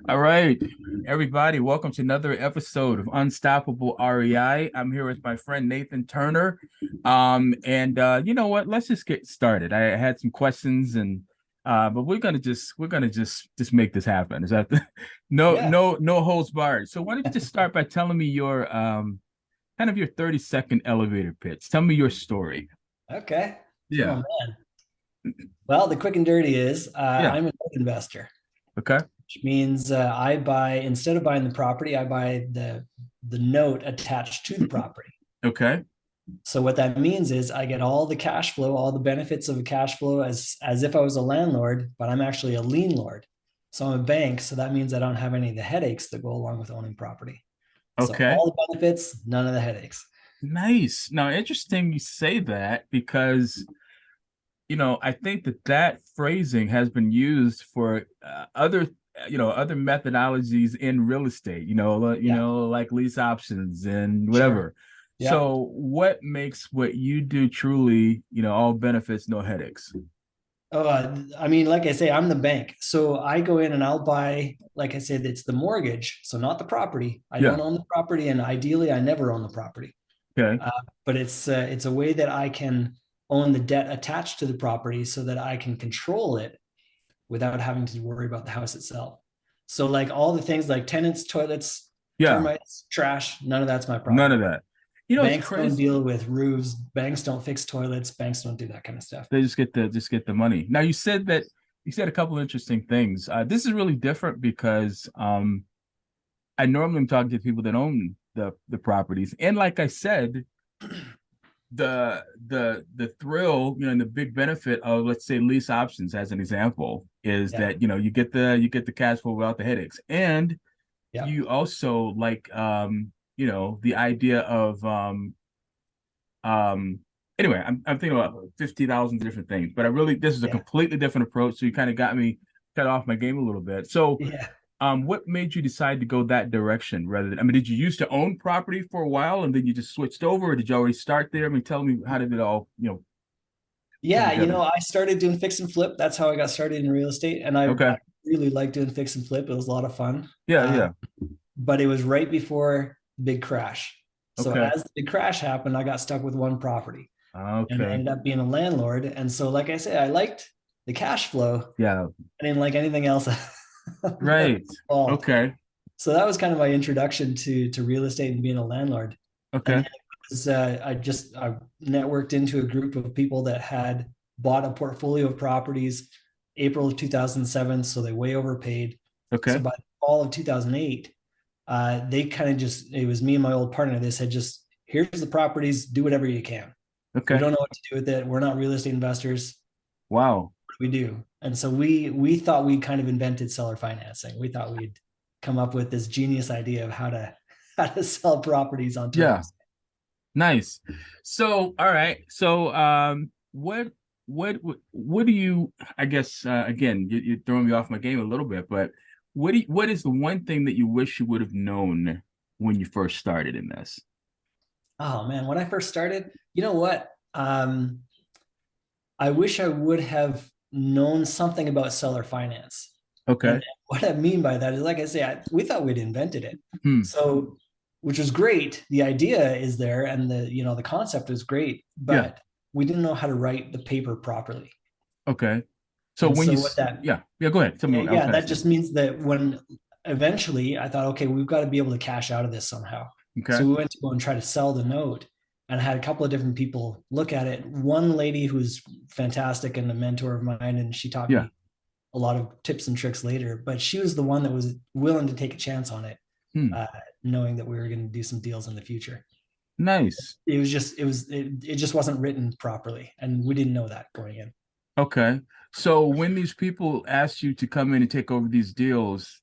All right, everybody, welcome to another episode of Unstoppable REI. I'm here with my friend Nathan Turner. And you know what? Let's just get started. I had some questions but we're gonna just make this happen. Is that no Yeah. no no holds barred. So why don't you just start by telling me your kind of your 30-second elevator pitch. Tell me your story. Okay. Oh Yeah. man. Well, the quick and dirty is Yeah. I'm a note investor, Okay. which means I buy instead of buying the property, I buy the note attached to the property. Okay. So what that means is I get all the cash flow, all the benefits of a cash flow as if I was a landlord, but I'm actually a lien lord. So I'm a bank, so that means I don't have any of the headaches that go along with owning property. So Okay. all the benefits, none of the headaches. Nice. Now, interesting you say that because I think that phrasing has been used for other methodologies in real estate, Yeah, like lease options and sure. whatever. Yeah. So what makes what you do truly, all benefits, no headaches? Oh, I mean, like I say, I'm the bank. So I go in and I'll buy, like I said, it's the mortgage. So not the property. I Yeah. don't own the property, and ideally, I never own the property. Okay. Uh, but it's a way that I can own the debt attached to the property, so that I can control it without having to worry about the house itself. So like all the things like tenants, toilets, Yeah. termites, trash, none of that's my None problem. of that. It's Banks don't crazy. deal with roofs. Banks don't fix toilets. Banks don't do that kind of stuff. They just get the money. Now you said a couple of interesting things. This is really different because I normally am talking to people that own the properties, and like I said, the thrill, and the big benefit of, let's say, lease options as an example is Yeah. that you get the cash flow without the headaches, and Yeah. you also like the idea of um anyway, I'm thinking about 50,000 different things, but this is a Yeah. completely different approach. So you kind of got me cut off my game a little bit. So Yeah. what made you decide to go that direction rather than, I mean, did you used to own property for a while and then you just switched over, or did you already start there? I mean, tell me, how did it all, come Yeah, together? I started doing fix and flip. That's how I got started in real estate, and I Okay. really liked doing fix and flip. It was a lot of fun. Yeah, yeah. But it was right before the big crash. So Okay. as the big crash happened, I got stuck with one property and I Okay. ended up being a landlord. And so, like I said, I liked the cash flow. Yeah. I didn't like anything else that Right. was involved. Okay. So that was kind of my introduction to real estate and being a landlord. And Okay. then I networked into a group of people that had bought a portfolio of properties April of 2007, so they way overpaid. So Okay. by the fall of 2008, they kind of just, it was me and my old partner. They said, just here's the properties, do whatever you can. We Okay. don't know what to do with it. We're not real estate investors. Wow. We do. And so we thought we kind of invented seller financing. We thought we'd come up with this genius idea of how to sell properties on Yeah. terms. Nice. So, all right. So, what do you, I guess, again, you're throwing me off my game a little bit, but what is the one thing that you wish you would have known when you first started in this? Oh man, when I first started, you know what? I wish I would have known something about seller finance. And Okay. what I mean by that is, like I say, we thought we'd invented it. Hmm. So, which was great. The idea is there, and the concept is great, Yeah. but we didn't know how to write the paper properly. Okay. So And when you, so what that, yeah, yeah, go ahead. Tell me, I'll yeah, that finish. just means that when eventually I thought, okay, we've got to be able to cash out of this somehow. Okay. So we went to go and try to sell the note, and I had a couple of different people look at it. One lady who's fantastic and a mentor of mine, and she taught Yeah. me a lot of tips and tricks later, but she was the one that was willing to take a chance on it, Hmm. uh, knowing that we were going to do some deals in the future. Nice. It just wasn't written properly, and we didn't know that going in. Okay. So when these people asked you to come in and take over these deals,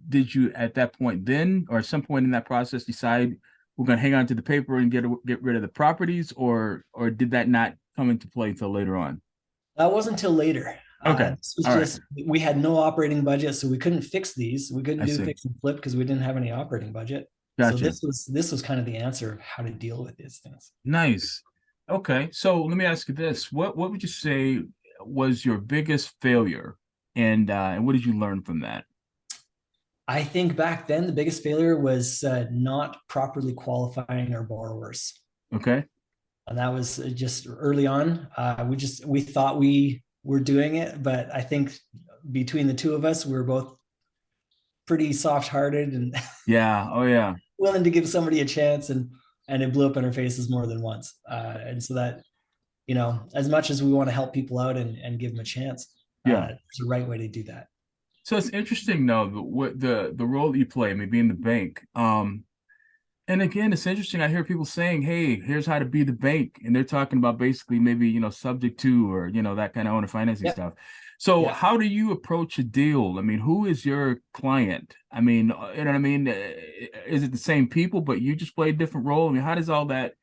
did you at that point then, or at some point in that process, decide we're going to hang on to the paper and get rid of the properties, or did that not come into play until later on? That wasn't until later. Okay. This was All right. just, we had no operating budget, so we couldn't fix these. We couldn't I do see. fix and flip because we didn't have any operating budget. So Gotcha. this was kind of the answer of how to deal with these things. Nice. Okay. So let me ask you this. What would you say was your biggest failure, and what did you learn from that? I think back then the biggest failure was not properly qualifying our borrowers. Okay. And that was just early on. We thought we were doing it, but I think between the two of us, we were both pretty soft-hearted and Yeah. Oh yeah. willing to give somebody a chance, and it blew up in our faces more than once. And so that, as much as we want to help people out and give them a chance, Yeah. there's a right way to do that. So it's interesting though, what the role that you play, I mean, being the bank. And again, it's interesting. I hear people saying, "Hey, here's how to be the bank," and they're talking about basically maybe subject to, or that kind of owner financing stuff. So how do you approach a deal? I mean, who is your client? I mean, you know what I mean? Is it the same people, but you just play a different role? I mean, how does all that?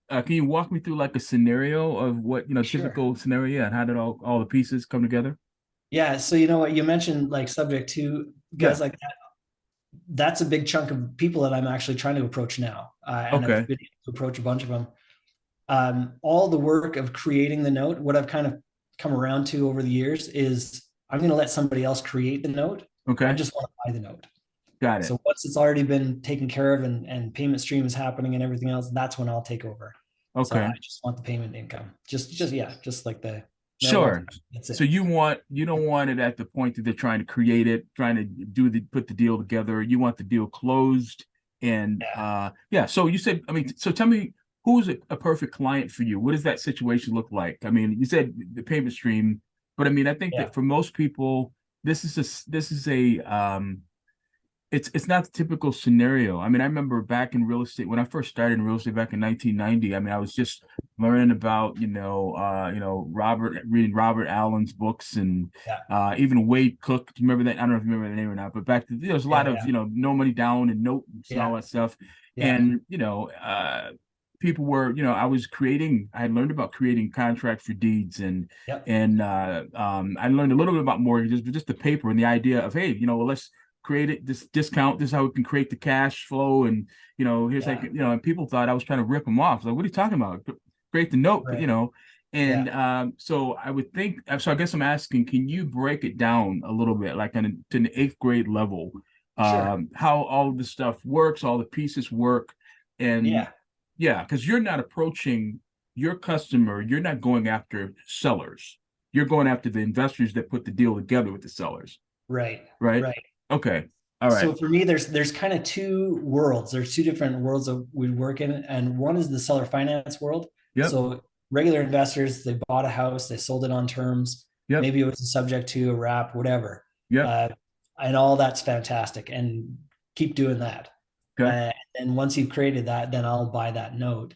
Can you walk me through like a scenario of what Sure. typical scenario, and how did all the pieces come together? Yeah. So what you mentioned, like subject to guys like that. That's a big chunk of people that I'm actually trying to approach now, and Okay. I've been able to approach a bunch of them. All the work of creating the note, what I've kind of come around to over the years is I'm going to let somebody else create the note. Okay. I just want to buy the note. Got it. So once it's already been taken care of and payment stream is happening and everything else, that's when I'll take over. So Okay. I just want the payment income. Just like the Sure. That's it. So you don't want it at the point that they're trying to create it, trying to put the deal together. You want the deal closed. And So you said, I mean, so tell me, who's a perfect client for you? What does that situation look like? I mean, you said the payment stream, but I mean, I think that for most people, this is a it's not the typical scenario. I mean, I remember back in real estate when I first started in real estate back in 1990. I mean, I was just learning about reading Robert Allen's books, and even Wade Cook. Do you remember that? I don't know if you remember the name or not, but back then there was a lot of no money down and notes and all that stuff. And people were I had learned about creating contracts for deeds, and I learned a little bit about mortgages, but just the paper and the idea of, hey, well, let's create it, this discount, this is how we can create the cash flow, and here's and people thought I was trying to rip them off. Like, what are you talking about? Create the note, and so I would think, so I guess I'm asking, can you break it down a little bit, like to an eighth grade level, how all of the stuff works, all the pieces work, and because you're not approaching your customer, you're not going after sellers, you're going after the investors that put the deal together with the sellers. Right. Okay. All right. So for me, there's kind of two worlds. There's two different worlds that we work in, and one is the seller finance world. Yep. So regular investors, they bought a house, they sold it on terms. Yep. Maybe it was subject to a wrap, whatever. And all that's fantastic, and keep doing that. Okay. And once you've created that, then I'll buy that note,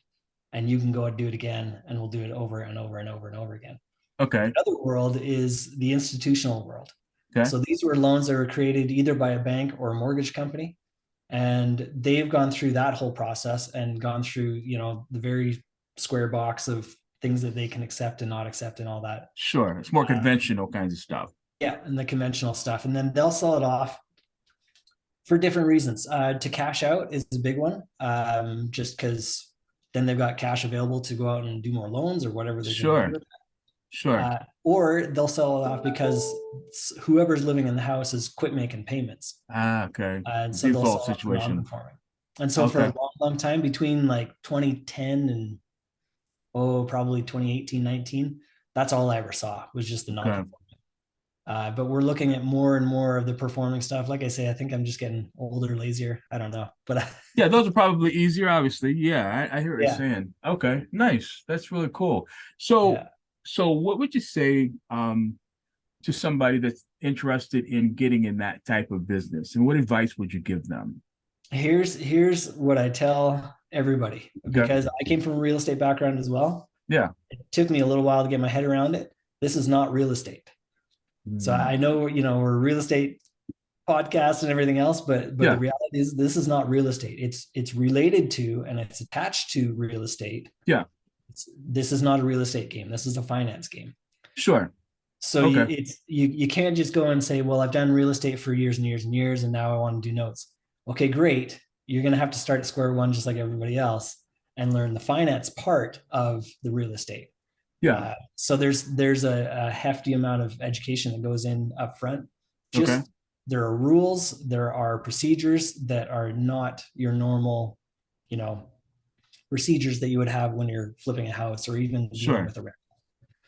and you can go and do it again, and we'll do it over and over and over and over again. Okay. Another world is the institutional world. Okay. So these were loans that were created either by a bank or a mortgage company, and they've gone through that whole process and gone through, the very square box of things that they can accept and not accept and all that. Sure. It's more conventional kinds of stuff. Yeah, and the conventional stuff. And then they'll sell it off for different reasons. To cash out is a big one, just because then they've got cash available to go out and do more loans or whatever they're doing. Sure. Or they'll sell it off because whoever's living in the house has quit making payments. Okay. And so they'll sell situation. Non-conforming. And so for a long, long time, between like 2010 and probably 2018, 19, that's all I ever saw was just the non-conforming. But we're looking at more and more of the performing stuff. Like I say, I think I'm just getting older, lazier. I don't know, but those are probably easier, obviously. Yeah, I hear what you're saying. Okay, nice. That's really cool. So what would you say to somebody that's interested in getting in that type of business, and what advice would you give them? Here's what I tell everybody, because I came from a real estate background as well. Yeah. It took me a little while to get my head around it. This is not real estate. So I know, we're a real estate podcast and everything else, but the reality is this is not real estate. It's related to, and it's attached to real estate. Yeah. This is not a real estate game. This is a finance game. Sure. So you can't just go and say, well, I've done real estate for years and years and years, and now I want to do notes. Okay, great. You're going to have to start at square one, just like everybody else, and learn the finance part of the real estate. Yeah. So there's a hefty amount of education that goes in up front, just there are rules, there are procedures that are not your normal, procedures that you would have when you're flipping a house or even dealing Sure. with a rent.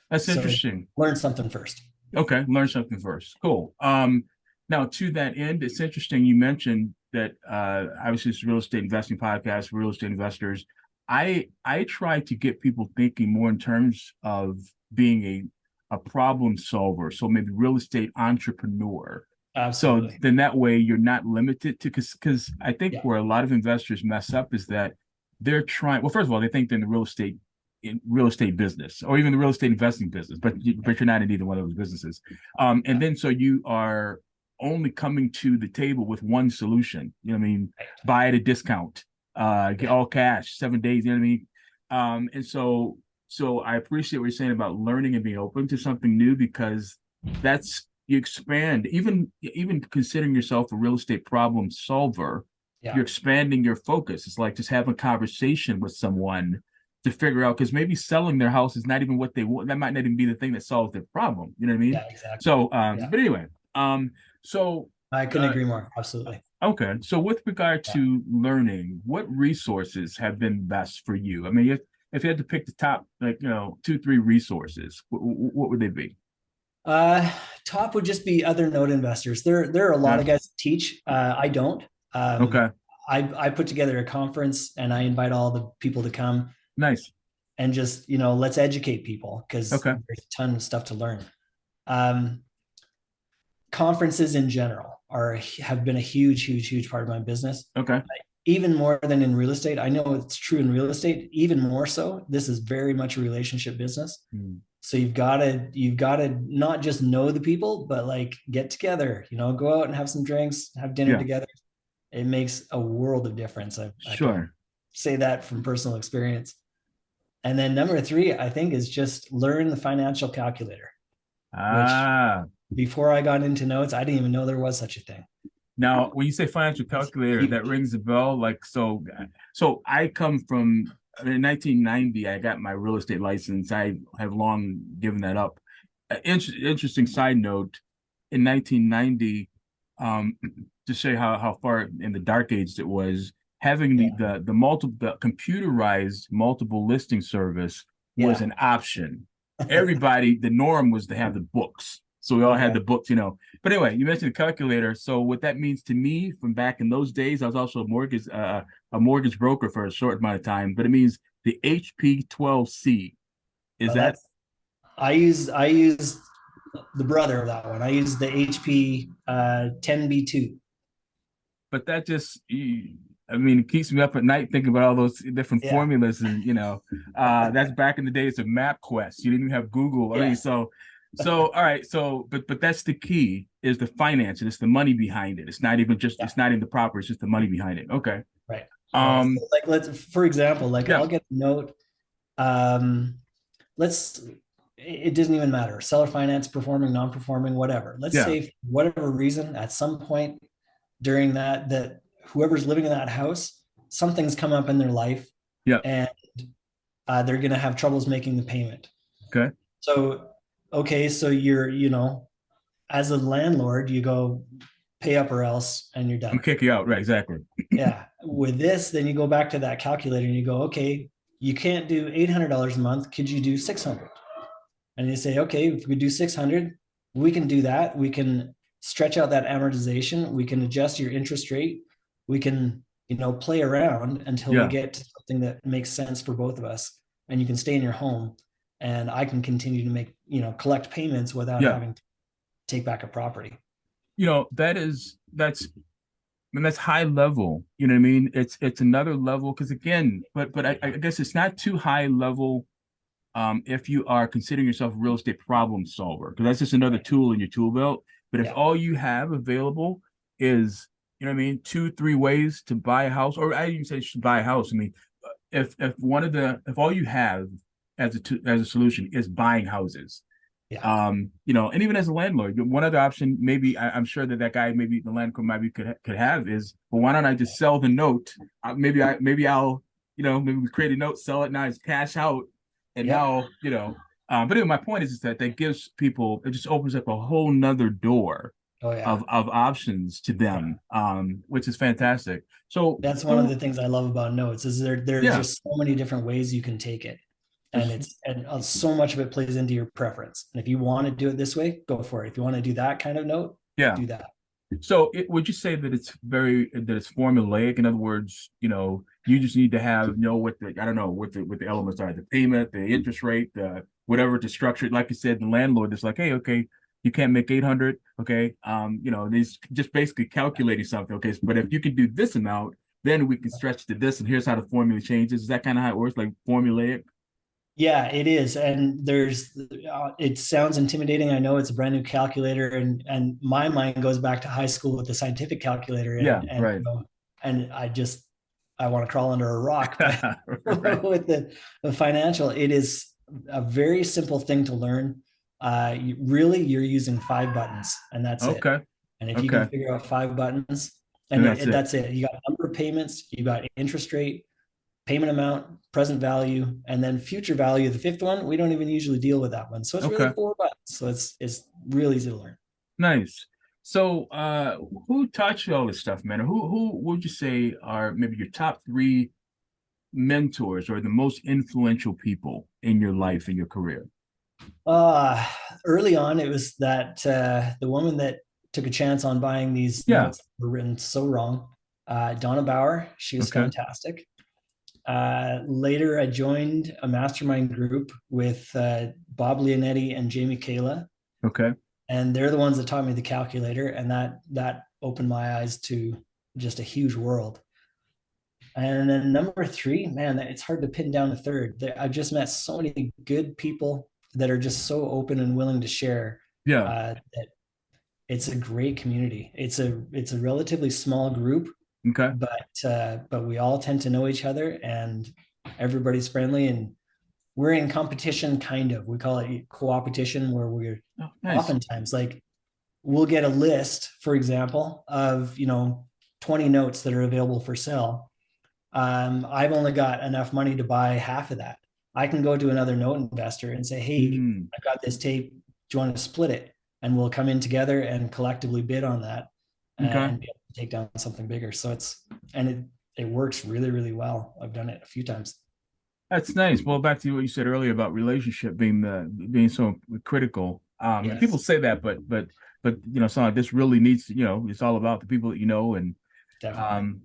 That's So interesting. learn something first. Okay, learn something first. Cool. Now to that end, it's interesting you mentioned that obviously it's a real estate investing podcast, real estate investors. I try to get people thinking more in terms of being a problem solver. So maybe real estate entrepreneur. So Absolutely. then that way you're not limited to because I think Yeah. where a lot of investors mess up is that they're trying, well, first of all, they think they're in real estate business or even the real estate investing business, but you're not in either one of those businesses. And then so you are only coming to the table with one solution. You know what I mean? Right. Buy at a discount, get all cash, 7 days. You know what I mean? And so I appreciate what you're saying about learning and being open to something new because that's you expand. Even considering yourself a real estate problem solver, Yeah. you're expanding your focus. It's like just having a conversation with someone to figure out because maybe selling their house is not even what they want. That might not even be the thing that solves their problem. You know what I mean? Yeah, exactly. So, Yeah. but anyway, so I couldn't agree more. Absolutely. okay. So with regard Yeah. to learning, what resources have been best for you? I mean, if you had to pick the top, like 2, 3 resources, what would they be? Top would just be other note investors. There are a lot Yeah. of guys that teach. I don't. Okay. I put together a conference and I invite all the people to come Nice. and just let's educate people because Okay. there's a ton of stuff to learn. Conferences in general have been a huge part of my business. Okay. Even more than in real estate. I know it's true in real estate, even more so. This is very much a relationship business. So you've got to not just know the people, but like get together, go out and have some drinks, have dinner Yeah. together. It makes a world of difference. I can Sure. say that from personal experience. And then number 3, I think, is just learn the financial calculator, which Ah. before I got into notes, I didn't even know there was such a thing. Now, when you say financial calculator, that rings a bell. Like, so I come from in 1990, I got my real estate license. I have long given that up. Interesting side note, in 1990, to show you how far in the dark ages it was, having the computerized multiple listing service was an option. Everybody, the norm was to have the books. So we all had the books, But anyway, you mentioned the calculator. So what that means to me from back in those days, I was also a mortgage broker for a short amount of time. But it means the HP12C. Is that? I use the brother of that one. I use the HP 10B2. But that just, it keeps me up at night thinking about all those different formulas, and that's back in the days of MapQuest. You didn't even have Google. I mean, so all right. So, but that's the key is the finance, and it's the money behind it. It's not even just it's not even the property. It's just the money behind it. Okay. Right. So like for example, I'll get a note. It doesn't even matter. Seller finance, performing, non-performing, whatever. Let's say for whatever reason, at some point during that whoever's living in that house, something's come up in their life, and they're going to have troubles making the payment. Okay. So you're as a landlord, you go pay up or else, and you're done. I'm kick you out, right? Exactly. Yeah. With this, then you go back to that calculator and you go, okay, you can't do $800 a month. Could you do $600? And you say, okay, if we do 600, we can do that. We can stretch out that amortization. We can adjust your interest rate. We can, play around until we get to something that makes sense for both of us. And you can stay in your home, and I can continue to make, collect payments without having to take back a property. That's high level. You know what I mean? It's another level because again, but I guess it's not too high level. If you are considering yourself a real estate problem solver, because that's just another tool in your tool belt. But if all you have available is, 2, 3 ways to buy a house, or I didn't even say you should buy a house. I mean, if all you have as a solution is buying houses, and even as a landlord, one other option, maybe I'm sure that guy, maybe the landlord maybe could have is, well, why don't I just sell the note? Maybe I'll, maybe we create a note, sell it now, it's cash out. And now, but anyway, my point is that gives people, it just opens up a whole nother door Oh yeah. of options to Yeah. them, which is fantastic. So That's one of who, the things I love about notes is there are yeah, just so many different ways you can take it. And just so much of it plays into your preference. And if you want to do it this way, go for it. If you want to do that kind of note, yeah. do that. So would you say that it's formulaic? In other words, you just need to know what the I don't know what the elements are, the payment, the interest rate, the whatever to structure it. Like you said, the landlord is like, hey, okay, you can't make 800, okay, he's just basically calculating something, okay. But if you can do this amount, then we can stretch to this, and here's how the formula changes. Is that kind of how it works, like formulaic? Yeah, it is. And it sounds intimidating. I know it's a brand new calculator, and my mind goes back to high school with the scientific calculator, Yeah, right. and I want to crawl under a rock. But Right. with the financial, it is a very simple thing to learn. You're using 5 buttons, and that's it. Okay. And if you can Okay. figure out 5 buttons, And that's it. that's it. You got number of payments, you got interest rate, payment amount, present value, and then future value. The fifth one, we don't even usually deal with that one. So it's really Okay. 4 buttons. So it's real easy to learn. Nice. So, who taught you all this stuff, man? Or who would you say are maybe your top three mentors or the most influential people in your life and your career? Uh, Early on, it was that the woman that took a chance on buying these Yeah. notes that were written so wrong. Donna Bauer, she was Okay. fantastic. Later, I joined a mastermind group with Bob Leonetti and Jamie Kayla, Okay. and they're the ones that taught me the calculator, and that opened my eyes to just a huge world. And then number three, man, it's hard to pin down the third. I've just met so many good people that are just so open and willing to share. Yeah. That it's a great community. It's a relatively small group, Okay. but we all tend to know each other, and everybody's friendly, and we're in competition, kind of. We call it co-opetition, where we're Oh, nice. oftentimes like we'll get a list, for example, of 20 notes that are available for sale. I've only got enough money to buy half of that. I can go to another note investor and say, hey, Mm, I've got this tape. Do you want to split it? And we'll come in together and collectively bid on that, okay. and be able to take down something bigger. So it works really, really well. I've done it a few times. That's nice. Well, back to what you said earlier about relationship being so critical. People Yes, say that, but something like this really needs to, it's all about the people that you know. And definitely. um,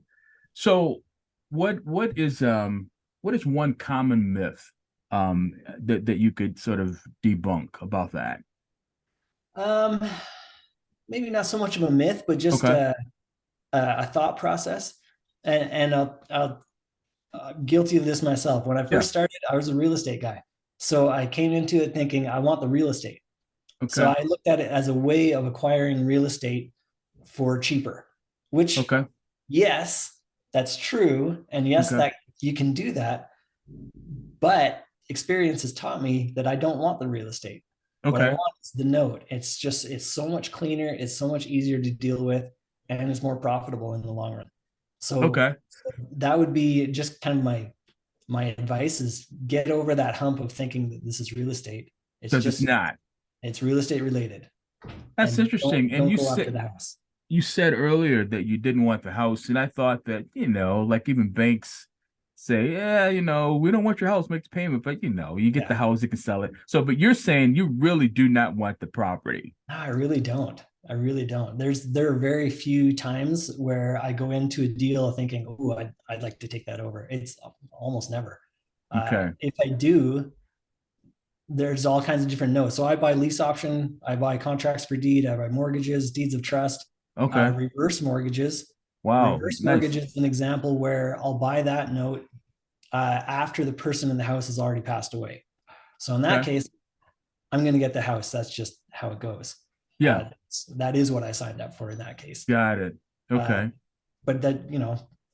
so what is one common myth that you could sort of debunk about that? Um, Maybe not so much of a myth, but just Okay. a thought process. And I'll guilty of this myself. When I Yeah. first started, I was a real estate guy. So I came into it thinking I want the real estate. So Okay. I looked at it as a way of acquiring real estate for cheaper, which, Okay. yes, that's true. And yes, Okay. that you can do that. But experience has taught me that I don't want the real estate. What I Okay. want is the note. It's so much cleaner, it's so much easier to deal with, and it's more profitable in the long run. So Okay. that would be just kind of my advice is get over that hump of thinking that this is real estate. It's Because it's just not. it's real estate related, That's and interesting. And don't go after the house. you said earlier that you didn't want the house, and I thought that, like even banks say, yeah, we don't want your house, make the payment, but you get the Yeah. house, you can sell it. So, but you're saying you really do not want the property. No, I really don't. I really don't. There are very few times where I go into a deal thinking, "Oh, I'd like to take that over." It's almost never. Okay. If I do, there's all kinds of different notes. So I buy lease option, I buy contracts for deed, I buy mortgages, deeds of trust, Okay. reverse mortgages. Wow. Reverse Nice. mortgage is an example where I'll buy that note after the person in the house has already passed away. So in that Okay. case, I'm going to get the house. That's just how it goes. Yeah. That is what I signed up for in that case. Got it. Uh, Okay. but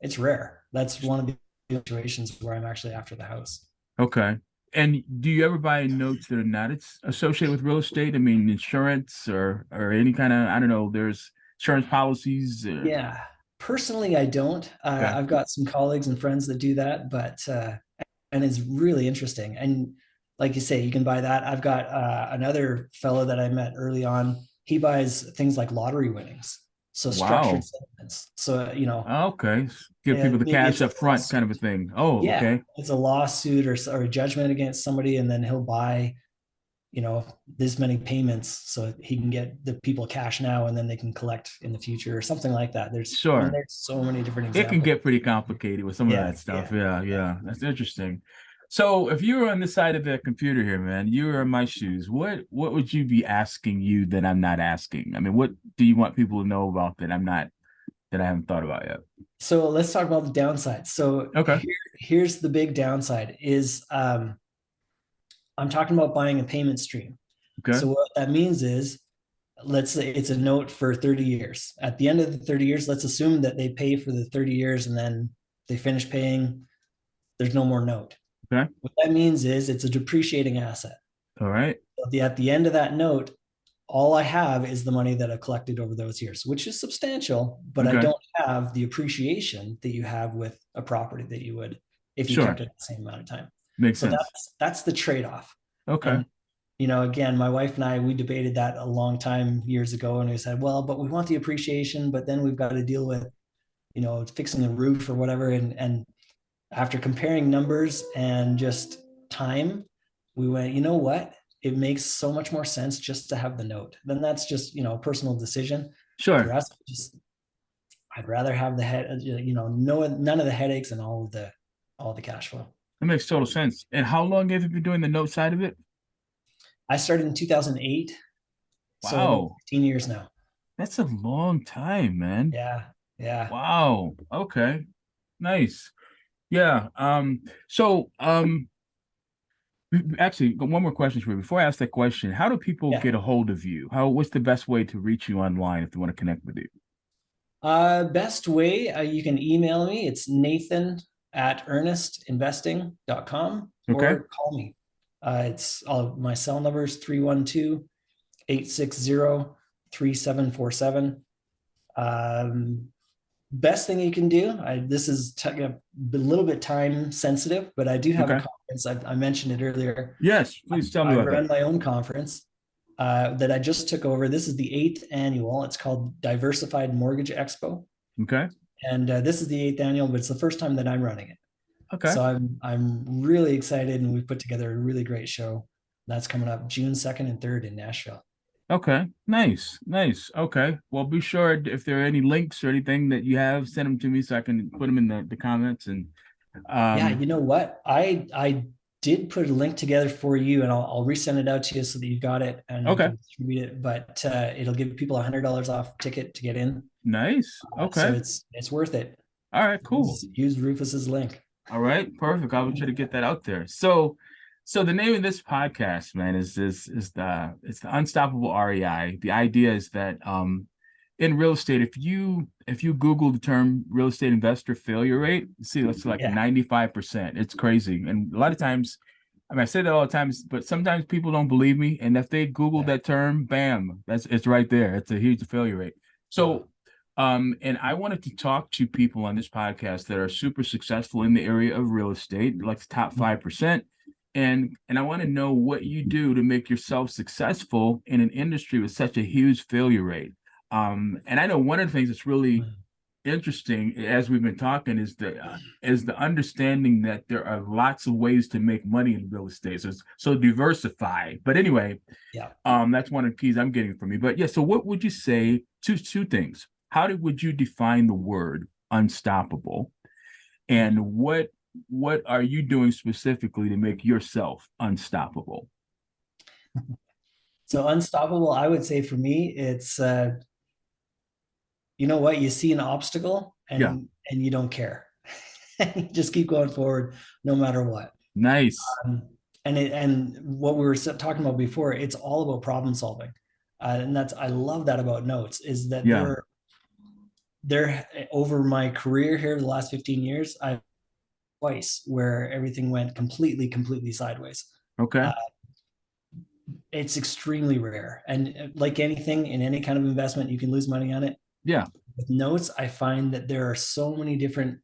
it's rare. That's one of the situations where I'm actually after the house. Okay. And do you ever buy notes that are not associated with real estate? I mean, insurance or any kind of, I don't know, there's insurance policies. Yeah. Personally, I don't. Okay. I've got some colleagues and friends that do that, but and it's really interesting. And like you say, you can buy that. I've got another fellow that I met early on. he buys things like lottery winnings, so structured Wow. settlements. So, you know, Okay. Give people the maybe cash it's a up front kind of a lawsuit. thing. Oh, Yeah, okay. it's a lawsuit or a judgment against somebody, and then he'll buy, you know, this many payments so he can get the people cash now and then they can collect in the future or something like that. I mean, Sure. there's so many different It can examples. get pretty complicated with some of Yeah, that stuff. yeah, Yeah, yeah. yeah. That's interesting. So if you were on this side of the computer here, man, you were in my shoes, what would you be asking you that I'm not asking? I mean, what do you want people to know about that I haven't thought about yet? So let's talk about the downside. So Okay. here's the big downside is I'm talking about buying a payment stream. Okay. So what that means is, let's say it's a note for 30 years. At the end of the 30 years, let's assume that they pay for the 30 years and then they finish paying, there's no more note. Okay. What that means is it's a depreciating asset. All right. At the end of that note, all I have is the money that I collected over those years, which is substantial, but I Okay. don't have the appreciation that you have with a property that you would if you kept Sure. it the same amount of time. Makes So sense. that's the trade-off. Okay. And you know, again, my wife and I, we debated that a long time years ago, and we said, well, but we want the appreciation, but then we've got to deal with, you know, fixing the roof or whatever. And after comparing numbers and just time, we went, you know what? It makes so much more sense just to have the note. Then that's just, you know, a personal decision. For Sure. us, just I'd rather have the head, you know, none of the headaches and all the cash flow. That makes total sense. And how long have you been doing the note side of it? I started in 2008, so Wow. 15 years now. That's a long time, man. Yeah, yeah, Wow. Okay. Nice. Yeah. Actually, got one more question for you. Before I ask that question, how do people yeah. get a hold of you? What's the best way to reach you online if they want to connect with you? Best way, you can email me. It's nathan@earnestinvesting.com Okay. or call me. It's all my cell number is 312-860-3747. Best thing you can do, this is a little bit time sensitive, but I do have a Okay. conference. I mentioned it earlier. Yes, please tell me I about that. run my own conference that I just took over. This is the 8th annual. It's called Diversified Mortgage Expo. Okay. And this is the 8th annual, but it's the first time that I'm running it. Okay. So I'm really excited, and we put together a really great show. That's coming up June 2nd and 3rd in Nashville. Okay. Nice. Nice. Okay. Well, be sure if there are any links or anything that you have, send them to me so I can put them in the comments. And Yeah, you know what? I did put a link together for you, and I'll resend it out to you so that you've got it and you okay. can distribute it. But it'll give people $100 off ticket to get in. Nice. So Okay. it's worth it. All right, cool. Use Rufus's link. All right, perfect. I'll try to get that out there. So the name of this podcast, man, is the Unstoppable REI. The idea is that in real estate, if you Google the term real estate investor failure rate, see that's like 95%. It's crazy. And a lot of times, I mean, I say that all the time, but sometimes people don't believe me. And if they Google that term, bam, it's right there. It's a huge failure rate. So and I wanted to talk to people on this podcast that are super successful in the area of real estate, like the top 5%. And I want to know what you do to make yourself successful in an industry with such a huge failure rate. And I know one of the things that's really interesting as we've been talking is the understanding that there are lots of ways to make money in real estate. So diversify. But anyway, that's one of the keys I'm getting from you. But yeah, so what would you say? Two things. Would you define the word unstoppable? And what are you doing specifically to make yourself unstoppable? So unstoppable, I would say for me, it's you know what, you see an obstacle and you don't care. You just keep going forward no matter what. Nice. And what we were talking about before, it's all about problem solving. And I love that about notes is that they're over my career here the last 15 years, I've twice where everything went completely sideways. Okay. It's extremely rare. And like anything in any kind of investment, you can lose money on it. Yeah. With notes, I find that there are so many different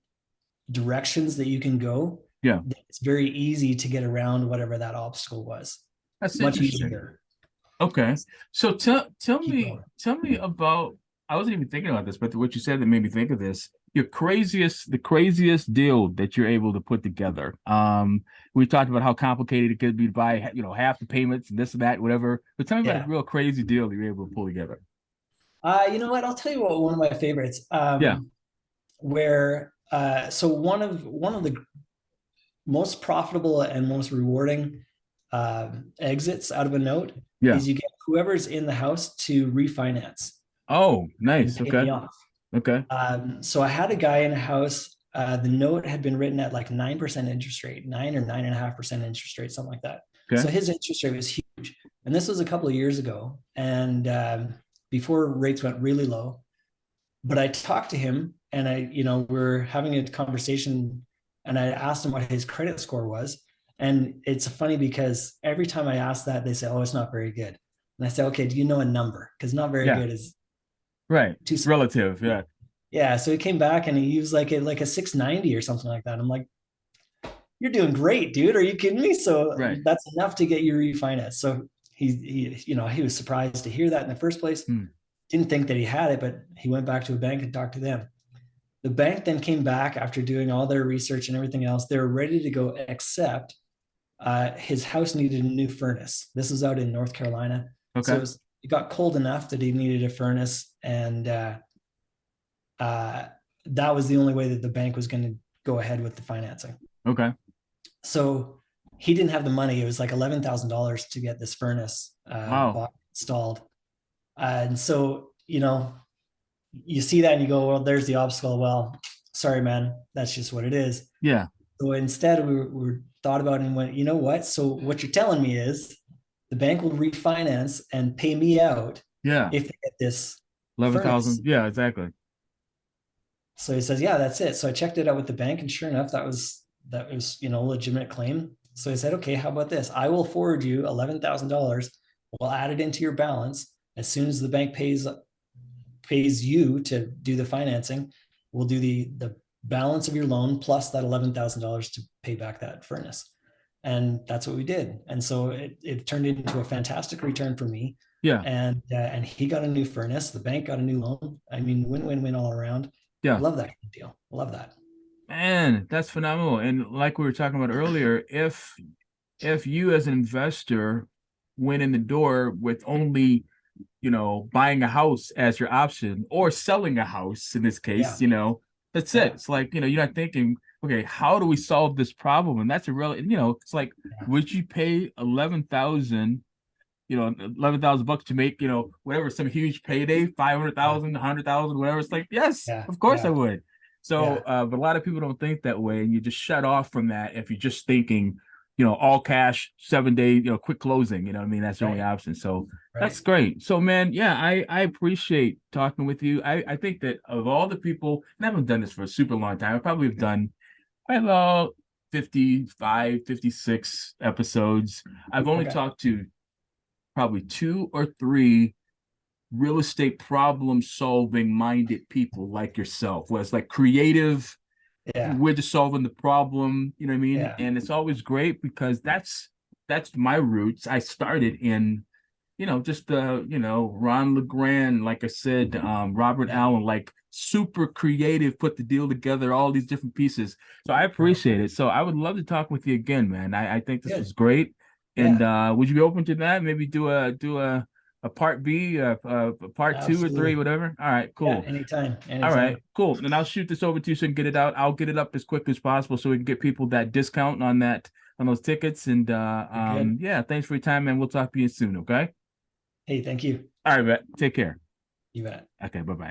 directions that you can go. Yeah. It's very easy to get around whatever that obstacle was. That's much interesting. easier. Okay. So tell Keep me going. about, I wasn't even thinking about this, but what you said that made me think of this. The craziest deal that you're able to put together. We talked about how complicated it could be to buy, half the payments and this and that, whatever. But tell me about a Yeah. real crazy deal that you're able to pull together. You know what? I'll tell you what, one of my favorites, Yeah. where so one of the most profitable and most rewarding exits out of a note Yeah. is you get whoever's in the house to refinance Oh, and nice. pay Okay. me off. Okay. So I had a guy in a house. The note had been written at like 9% interest rate, 9 or 9.5% interest rate, something like that. Okay. So his interest rate was huge. And this was a couple of years ago. And before rates went really low. But I talked to him and we're having a conversation and I asked him what his credit score was. And it's funny because every time I ask that, they say, oh, it's not very good. And I say, okay, do you know a number? Because not very Yeah. good is Right. too It's small. relative. Yeah. Yeah. So he came back and he was like a 690 or something like that. I'm like, you're doing great, dude. Are you kidding me? So Right. that's enough to get you refinanced. So he was surprised to hear that in the first place. Hmm. Didn't think that he had it, but he went back to a bank and talked to them. The bank then came back after doing all their research and everything else. They were ready to go, except his house needed a new furnace. This was out in North Carolina. So Okay. it got cold enough that he needed a furnace. And that was the only way that the bank was going to go ahead with the financing. Okay. So he didn't have the money. It was like $11,000 to get this furnace Wow. bought, installed. And so, you see that and you go, well, there's the obstacle. Well, sorry, man, that's just what it is. Yeah. So instead, we thought about it and went, you know what? So what you're telling me is the bank will refinance and pay me out Yeah. if they get this furnace. 11,000. Yeah, exactly. So he says, yeah, that's it. So I checked it out with the bank, and sure enough, that was a legitimate claim. So I said, okay, how about this? I will forward you $11,000. We'll add it into your balance as soon as the bank pays you to do the financing. We'll do the balance of your loan plus that $11,000 to pay back that furnace. And that's what we did. And so it turned into a fantastic return for me. Yeah. And he got a new furnace. The bank got a new loan. I mean, win-win-win all around. Yeah. Love that deal. Love that. Man, that's phenomenal. And like we were talking about earlier, if you as an investor went in the door with only, buying a house as your option or selling a house in this case, Yeah. that's Yeah. it. It's like, you're not thinking, okay, how do we solve this problem? And that's a real, it's like, Yeah. would you pay 11,000, $11,000 to make, whatever, some huge payday, 500,000, 100,000, whatever. It's like, yes, Yeah. of course I Yeah. would. So, Yeah. but a lot of people don't think that way, and you just shut off from that if you're just thinking, all cash, 7 day, quick closing. You know what I mean? That's the only Right. option. So Right. that's great. So, man, yeah, I appreciate talking with you. I think that of all the people, and I haven't done this for a super long time. I probably have done about 55, 56 episodes. I've only Okay. talked to probably two or three real estate problem solving minded people like yourself, where it's like creative, Yeah. we're just solving the problem, you know what I mean? Yeah. And it's always great because that's my roots. I started in, just Ron LeGrand, like I said, Robert Yeah. Allen, like super creative, put the deal together, all these different pieces. So I Right. appreciate it. So I would love to talk with you again, man. I think this was Good. great. And Yeah. would you be open to that? Maybe do a part B, a part two or three, Absolutely. whatever. All right, Yeah. cool. Anytime. All right, Anytime. cool. And I'll shoot this over to you so you can get it out. I'll get it up as quick as possible so we can get people that discount on those tickets. And You're good. yeah, thanks for your time, and we'll talk to you soon. Okay. Hey, thank you. All right, bet. Take care. You bet. Okay, bye bye.